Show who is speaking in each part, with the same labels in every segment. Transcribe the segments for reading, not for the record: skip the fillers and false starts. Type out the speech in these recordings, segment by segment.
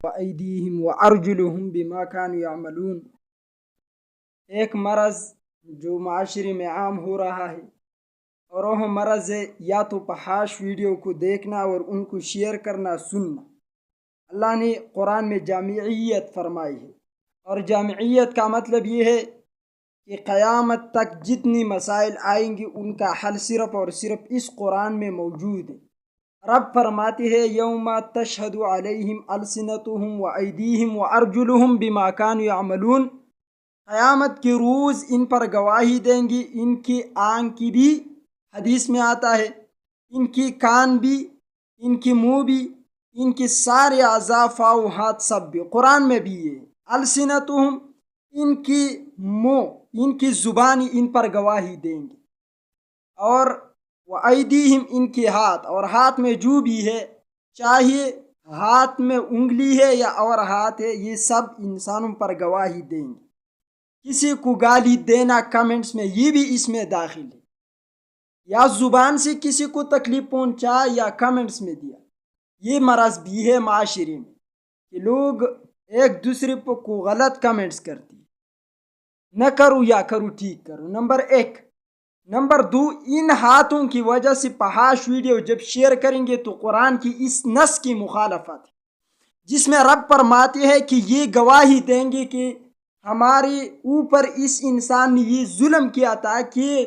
Speaker 1: وأيديهم وأرجلهم بما كانوا يعملون۔ ایک مرض جو معاشرے میں عام ہو رہا ہے اور وہ مرض ہے یا تو فحش ویڈیو کو دیکھنا اور ان کو شیئر کرنا سننا۔ اللہ نے قرآن میں جامعیت فرمائی ہے، اور جامعیت کا مطلب یہ ہے کہ قیامت تک جتنی مسائل آئیں گی ان کا حل صرف اور صرف اس قرآن میں موجود ہے۔ رب فرماتے ہیں یوم تشہد علیہم السنتہم وایدیہم وارجلہم بما کانوا یعملون، قیامت کے روز ان پر گواہی دیں گی ان کی آنکھ بھی، حدیث میں آتا ہے ان کی کان بھی، ان کی منہ بھی، ان کی سارے اعضاء پاؤں ہاتھ سب بھی، قرآن میں بھی یہ السنتہم ان کی منہ، ان کی زبانی ان پر گواہی دیں گی، اور وایدیہم ان کے ہاتھ، اور ہاتھ میں جو بھی ہے، چاہے ہاتھ میں انگلی ہے یا اور ہاتھ ہے، یہ سب انسانوں پر گواہی دیں گے۔ کسی کو گالی دینا کمنٹس میں یہ بھی اس میں داخل ہے، یا زبان سے کسی کو تکلیف پہنچا یا کمنٹس میں دیا، یہ مرض بھی ہے معاشرے میں کہ لوگ ایک دوسرے کو غلط کمنٹس کرتے ہیں، نہ کرو یا کرو ٹھیک کرو، نمبر ایک۔ نمبر دو، ان ہاتھوں کی وجہ سے فحش ویڈیو جب شیئر کریں گے تو قرآن کی اس نص کی مخالفت ہے، جس میں رب فرماتے ہیں کہ یہ گواہی دیں گے کہ ہمارے اوپر اس انسان نے یہ ظلم کیا تھا کہ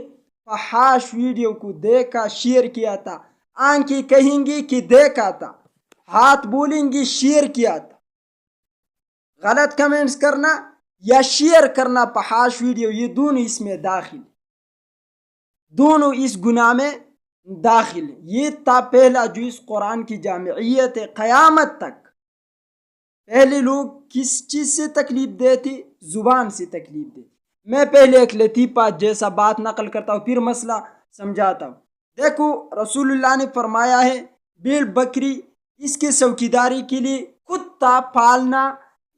Speaker 1: فحش ویڈیو کو دیکھا، شیئر کیا تھا، آنکھیں کہیں گی کہ دیکھا تھا، ہاتھ بولیں گی شیئر کیا تھا۔ غلط کمنٹس کرنا یا شیئر کرنا فحش ویڈیو، یہ دونوں اس میں داخل، دونوں اس گناہ میں داخل ہیں۔ یہ تھا پہلا جو اس قرآن کی جامعیت ہے قیامت تک۔ پہلے لوگ کس چیز سے تکلیف دیتے؟ زبان سے تکلیف دیتے۔ میں پہلے ایک لطیفہ جیسا بات نقل کرتا ہوں، پھر مسئلہ سمجھاتا ہوں۔ دیکھو، رسول اللہ نے فرمایا ہے بھیڑ بکری اس کے چوکیداری کے لیے، کتا پالنا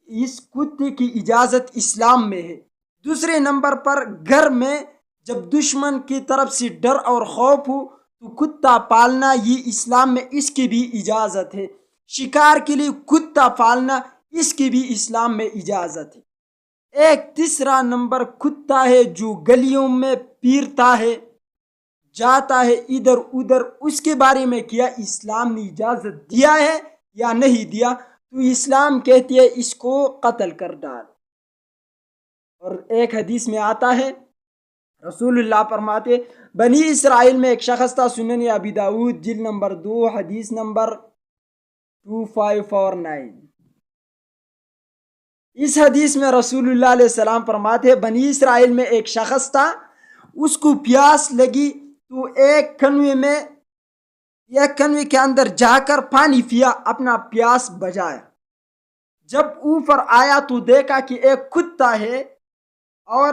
Speaker 1: اس کتے کی اجازت اسلام میں ہے۔ دوسرے نمبر پر گھر میں جب دشمن کی طرف سے ڈر اور خوف ہو تو کتا پالنا یہ اسلام میں اس کی بھی اجازت ہے۔ شکار کے لیے کتا پالنا اس کی بھی اسلام میں اجازت ہے۔ ایک تیسرا نمبر کتا ہے جو گلیوں میں پھرتا ہے، جاتا ہے ادھر ادھر، اس کے بارے میں کیا اسلام نے اجازت دیا ہے یا نہیں دیا؟ تو اسلام کہتی ہے اس کو قتل کر ڈال۔ اور ایک حدیث میں آتا ہے رسول اللہ فرماتے بنی اسرائیل میں ایک شخص تھا، سنن ابی داؤد جلد نمبر 2 حدیث نمبر 2549۔ اس حدیث میں رسول اللہ علیہ السلام فرماتے بنی اسرائیل میں ایک شخص تھا، اس کو پیاس لگی تو ایک کنویں کے اندر جا کر پانی پیا، اپنا پیاس بجھایا۔ جب اوپر آیا تو دیکھا کہ ایک کتا ہے اور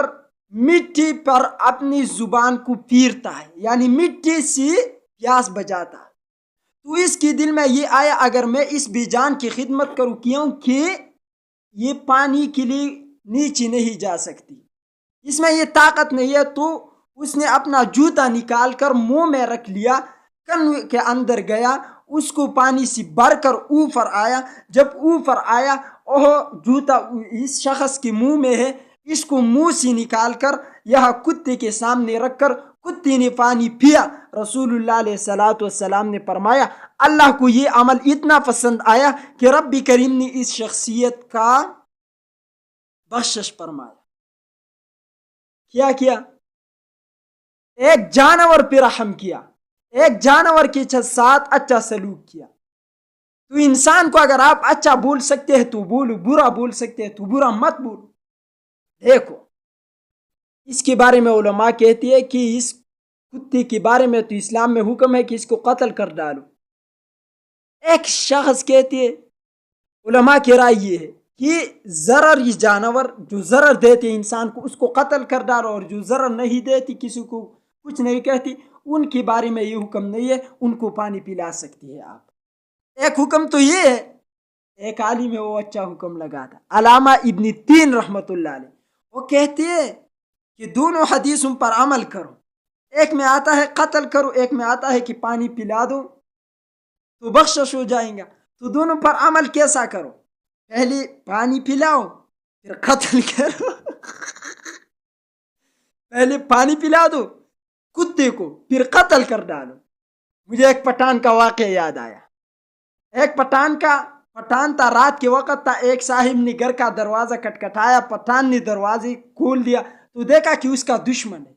Speaker 1: مٹی پر اپنی زبان کو پھیرتا ہے، یعنی مٹی سے پیاس بجھاتا ہے۔ تو اس کے دل میں یہ آیا اگر میں اس بے جان کی خدمت کروں، کیونکہ یہ پانی کے لیے نیچے نہیں جا سکتی، اس میں یہ طاقت نہیں ہے، تو اس نے اپنا جوتا نکال کر منہ میں رکھ لیا، کنویں کے اندر گیا، اس کو پانی سے بھر کر اوپر آیا۔ جب اوپر آیا وہ جوتا اس شخص کے منہ میں ہے، اس کو منہ سے نکال کر یہاں کتے کے سامنے رکھ کر کتے نے پانی پیا۔ رسول اللہ علیہ السلام نے فرمایا اللہ کو یہ عمل اتنا پسند آیا کہ رب کریم نے اس شخصیت کا بخشش فرمایا۔ کیا ایک جانور پہ رحم کیا، ایک جانور کے ساتھ اچھا سلوک کیا۔ تو انسان کو اگر آپ اچھا بول سکتے ہیں تو بولو، برا بول سکتے ہیں تو برا مت بولو۔ دیکھو، اس کے بارے میں علماء کہتی ہے کہ اس کتے کے بارے میں تو اسلام میں حکم ہے کہ اس کو قتل کر ڈالو۔ ایک شخص کہتے ہے، علماء کی رائے یہ ہے کہ یہ جانور جو ضرر دیتے انسان کو اس کو قتل کر ڈالو، اور جو ضرر نہیں دیتی، کسی کو کچھ نہیں کہتی، ان کے بارے میں یہ حکم نہیں ہے، ان کو پانی پلا سکتی ہے آپ۔ ایک حکم تو یہ ہے، ایک عالم ہے وہ اچھا حکم لگا تھا، علامہ ابن تین رحمت اللہ علیہ، وہ کہتے ہیں کہ دونوں حدیثوں پر عمل کرو، ایک میں آتا ہے قتل کرو، ایک میں آتا ہے کہ پانی پلا دو تو بخشش ہو جائیں گا، تو دونوں پر عمل کیسا کرو؟ پہلے پانی پلاؤ پھر قتل کرو پہلے پانی پلا دو کتے کو پھر قتل کر ڈالو. مجھے ایک پٹھان کا واقعہ یاد آیا. ایک پٹھان تھا، رات کے وقت تھا. ایک صاحب نے گھر کا دروازہ کھٹکھٹایا. پٹھان نے دروازے کھول دیا تو دیکھا کہ اس کا دشمن ہے.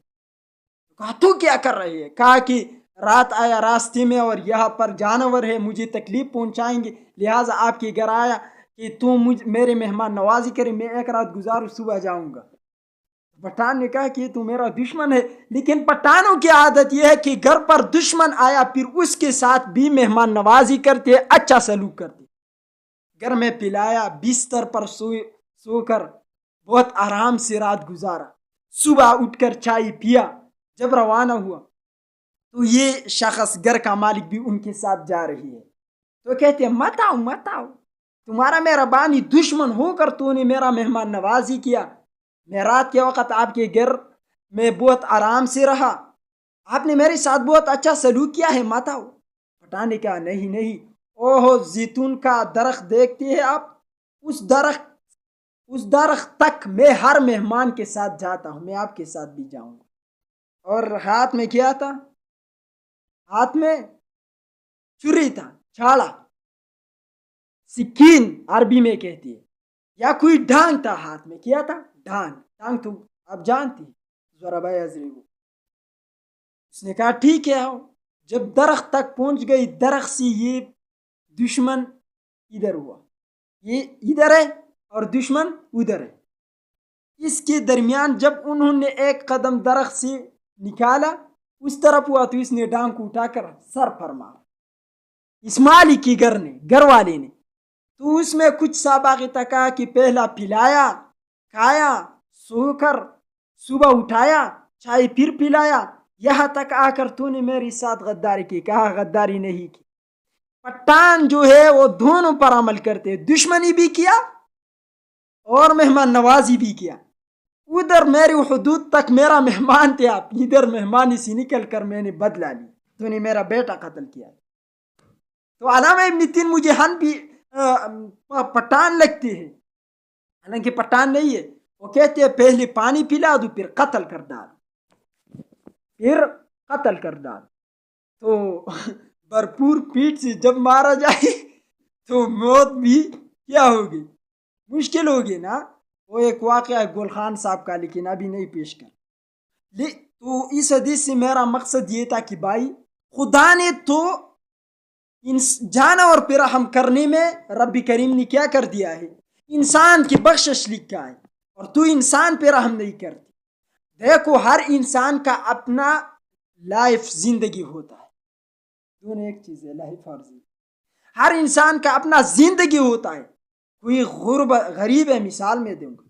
Speaker 1: کہا تو کیا کر رہی ہے؟ کہا کہ رات آیا راستے میں اور یہاں پر جانور ہے، مجھے تکلیف پہنچائیں گے، لہٰذا آپ کے گھر آیا کہ تم میرے مہمان نوازی کرے، میں ایک رات گزاروں صبح جاؤں گا. پٹھان نے کہا کہ تو میرا دشمن ہے. لیکن پٹھانوں کی عادت یہ ہے کہ گھر پر دشمن آیا پھر اس کے ساتھ بھی مہمان نوازی کرتے، اچھا سلوک کرتے. گھر میں پلایا، بستر پر سو کر بہت آرام سے رات گزارا. صبح اٹھ کر چائے پیا. جب روانہ ہوا تو یہ شخص گھر کا مالک بھی ان کے ساتھ جا رہی ہے. تو کہتے ہیں مت آؤ، تمہارا میرا بانی دشمن ہو کر تو نے میرا مہمان نوازی کیا. میں رات کے وقت آپ کے گھر میں بہت آرام سے رہا، آپ نے میرے ساتھ بہت اچھا سلوک کیا ہے، مت آؤ. پٹھان نے کہا نہیں، اوہ زیتون کا درخت دیکھتے ہیں آپ، اس درخت تک میں ہر مہمان کے ساتھ جاتا ہوں، میں آپ کے ساتھ بھی جاؤں گا. اور ہاتھ میں کیا تھا؟ ہاتھ میں چھری تھا، چھاڑا، سکین عربی میں کہتی ہے، یا کوئی ڈانگ تھا ہاتھ میں. کیا تھا؟ ڈانگ تو آپ جانتی ضربہ یضرب. اس نے کہا ٹھیک ہے آؤ. جب درخت تک پہنچ گئی، درخت سے یہ دشمن ادھر ہوا، یہ ادھر ہے اور دشمن ادھر ہے. اس کے درمیان جب انہوں نے ایک قدم درخت سے نکالا اس طرف ہوا تو اس نے ڈانگ کو اٹھا کر سر پر مارا. اس مالک کی گھر والے نے تو اس میں کچھ سا باقی تھا. کہا کہ پہلا پلایا، کھایا، سو کر صبح اٹھایا، چائے پھر پلایا، یہاں تک آ کر تو نے میرے ساتھ غداری کی. کہا غداری نہیں کی. پٹھان جو ہے وہ دونوں پر عمل کرتے، دشمنی بھی کیا اور مہمان نوازی بھی کیا. ادھر میری حدود تک میرا مہمان تھے آپ، ادھر مہمانی سے نکل کر میں نے بدلہ لی، تو نے میرا بیٹا قتل کیا. تو علامہ ابن تیموجہن بھی پٹھان لگتے ہیں، حالانکہ پٹھان نہیں ہے. وہ کہتے ہیں پہلے پانی پلا دو پھر قتل کر ڈال. تو بھرپور پیٹ سے جب مارا جائے تو موت بھی کیا ہوگی، مشکل ہوگی نا. وہ ایک واقعہ ہے گل خان صاحب کا، لیکن ابھی نہیں پیش کر. تو اس حدیث سے میرا مقصد یہ تھا کہ بھائی خدا نے تو جانور پہ رحم کرنے میں رب کریم نے کیا کر دیا ہے، انسان کی بخشش لکھا ہے، اور تو انسان پہ رحم نہیں کرتی. دیکھو ہر انسان کا اپنا لائف زندگی ہوتا ہے، دونوں ایک چیز ہے، لائف اور زندگی. ہر انسان کا اپنا زندگی ہوتا ہے. کوئی غریب ہے، مثال میں دوں گا،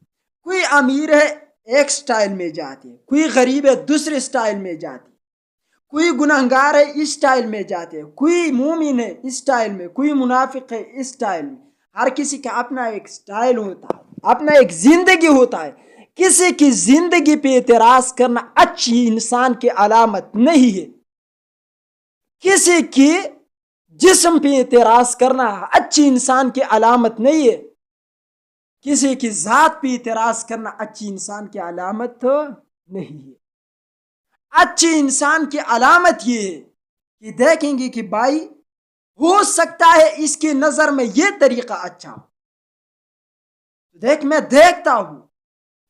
Speaker 1: کوئی امیر ہے ایک سٹائل میں جاتے، کوئی غریب ہے دوسرے سٹائل میں جاتے، کوئی گنہگار ہے اس سٹائل میں جاتے، کوئی مومن ہے اس سٹائل میں، کوئی منافق ہے اس سٹائل میں. ہر کسی کا اپنا ایک سٹائل ہوتا ہے، اپنا ایک زندگی ہوتا ہے. کسی کی زندگی پہ اعتراض کرنا اچھی انسان کی علامت نہیں ہے. کسی کی جسم پہ اعتراض کرنا اچھی انسان کی علامت نہیں ہے. کسی کی ذات پہ اعتراض کرنا اچھی انسان کی علامت نہیں ہے. اچھی انسان کی علامت یہ ہے کہ دیکھیں گے کہ بھائی ہو سکتا ہے اس کی نظر میں یہ طریقہ اچھا ہو. دیکھ میں دیکھتا ہوں،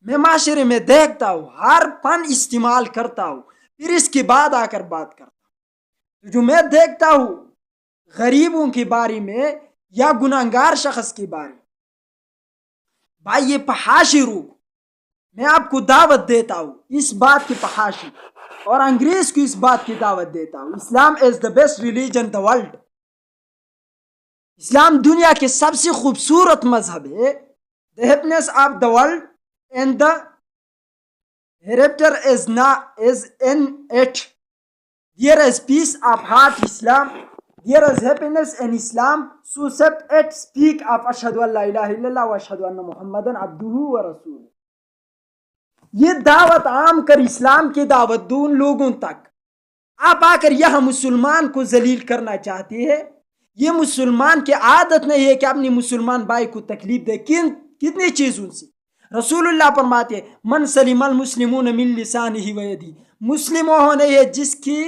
Speaker 1: میں معاشرے میں دیکھتا ہوں، ہر فن استعمال کرتا ہوں، پھر اس کے بعد آ کر بات کرتا ہوں. جو میں دیکھتا ہوں غریبوں کے بارے میں یا گناہگار شخص کے بارے میں، بھائی یہ فحاشی روح، میں آپ کو دعوت دیتا ہوں اس بات کی فحاشی، اور انگریز کو اس بات کی دعوت دیتا ہوں. Islam is the best religion the world. اسلام دنیا کے سب سے خوبصورت مذہب ہے. The happiness of the world and the hereafter is in it. There is peace of heart Islam. There is happiness in Islam. So set it speak of ashhadu an la ilaha illallah wa ashhadu anna muhammadan abduhu wa rasuluh. یہ دعوت عام کر اسلام کی دعوت دو ان لوگوں تک. آپ آ کر یہاں مسلمان کو ذلیل کرنا چاہتے ہیں، یہ مسلمان کی عادت نہیں ہے کہ اپنی مسلمان بھائی کو تکلیف دے. کتنی چیزوں سے رسول اللہ فرماتے ہیں من سلم المسلمون من لسانہ و یدہ، مسلم وہ نہیں ہے جس کی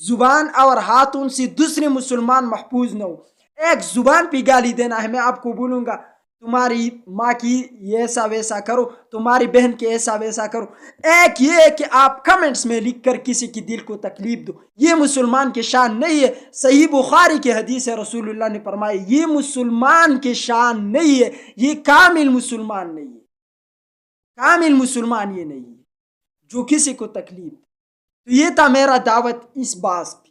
Speaker 1: زبان اور ہاتھوں سے دوسرے مسلمان محفوظ نہ ہو. ایک زبان پہ گالی دینا ہے، میں آپ کو بولوں گا تمہاری ماں کی ایسا ویسا کرو، تمہاری بہن کے ایسا ویسا کرو. ایک یہ ہے کہ آپ کمنٹس میں لکھ کر کسی کی دل کو تکلیف دو، یہ مسلمان کی شان نہیں ہے. صحیح بخاری کی حدیث ہے، رسول اللہ نے فرمایا یہ مسلمان کی شان نہیں ہے، یہ کامل مسلمان نہیں ہے. کامل مسلمان یہ نہیں ہے جو کسی کو تکلیف. تو یہ تھا میرا دعوت اس باس پہ.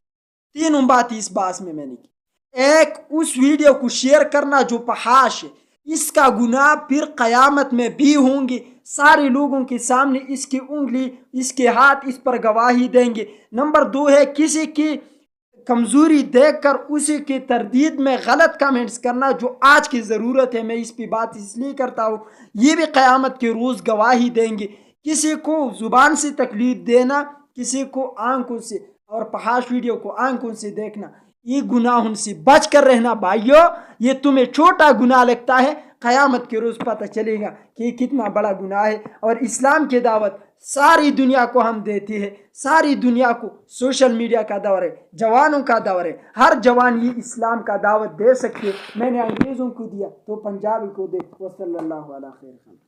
Speaker 1: تینوں بات اس باس میں نے کی. ایک اس ویڈیو کو شیئر کرنا جو فحش ہے، اس کا گناہ پھر قیامت میں بھی ہوں گے. سارے لوگوں کے سامنے اس کی انگلی اس کے ہاتھ اس پر گواہی دیں گے. نمبر 2 ہے کسی کی کمزوری دیکھ کر اسی کی تردید میں غلط کمنٹس کرنا جو آج کی ضرورت ہے. میں اس پہ بات اس لیے کرتا ہوں یہ بھی قیامت کے روز گواہی دیں گے. کسی کو زبان سے تکلیف دینا، کسی کو آنکھوں سے، اور فحش ویڈیو کو آنکھوں سے دیکھنا، یہ گناہوں سے بچ کر رہنا بھائیو. یہ تمہیں چھوٹا گناہ لگتا ہے، قیامت کے روز پتہ چلے گا کہ یہ کتنا بڑا گناہ ہے. اور اسلام کی دعوت ساری دنیا کو ہم دیتی ہے. ساری دنیا کو سوشل میڈیا کا دور ہے، جوانوں کا دور ہے، ہر جوان یہ اسلام کا دعوت دے سکتے. میں نے انگریزوں کو دیا تو پنجابی کو دے. وصلی اللہ علیہ خیر.